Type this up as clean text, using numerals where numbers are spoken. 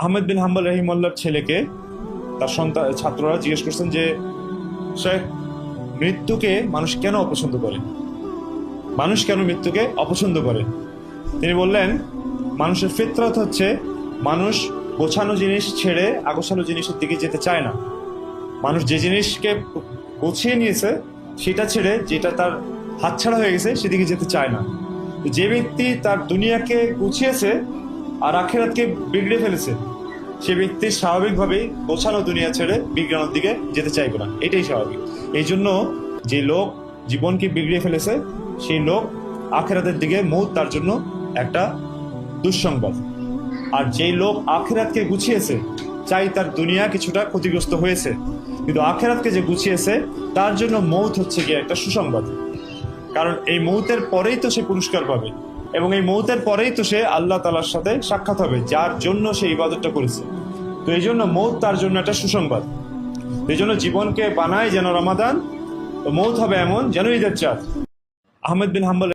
আহমেদ বিন হাম্বল রহিমাহুল্লাহর ছেলেকে তার ছাত্ররা জিজ্ঞেস করছেন যে শেখ, মৃত্যুকে মানুষ কেন অপছন্দ করে? মানুষ কেন মৃত্যুকে অপছন্দ করে? তিনি বললেন, মানুষের ফিতরত হচ্ছে মানুষ গোছানো জিনিস ছেড়ে আগোছালো জিনিসের দিকে যেতে চায় না। মানুষ যে জিনিসকে গুছিয়ে নিয়েছে সেটা ছেড়ে যেটা তার হাতছাড়া হয়ে গেছে সেদিকে যেতে চায় না। যে ব্যক্তি তার দুনিয়াকে গুছিয়েছে আর আখিরাতকে বিগড়ে ফেলেছে, সে ব্যক্তি স্বাভাবিকভাবেই গোছানো দুনিয়া ছেড়ে বিজ্ঞানের দিকে যেতে চাইবে না, এটাই স্বাভাবিক। এই জন্য যে লোক জীবনকে বিগড়ে ফেলেছে সেই লোক আখিরাতের দিকে মৌত তার জন্য একটা দুঃসংবাদ। আর যেই লোক আখিরাতকে গুছিয়েছে, চাই তার দুনিয়া কিছুটা ক্ষতিগ্রস্ত হয়েছে, কিন্তু আখিরাতকে যে গুছিয়েছে তার জন্য মৌত হচ্ছে গিয়ে একটা সুসংবাদ। কারণ এই মৌতের পরেই তো সে পুরস্কার পাবে, এবং এই মৌতের পরেই তো সে আল্লাহ তাআলার সাথে সাক্ষাৎ হবে, যার জন্য সে ইবাদতটা করেছে। তো এই জন্য মৌত তার জন্য একটা সুসংবাদ। এই জন্য জীবনকে বানায় যেন রমাদান, তো মৌত হবে এমন যেন ঈদের চাঁদ। আহমেদ বিন হাম্বল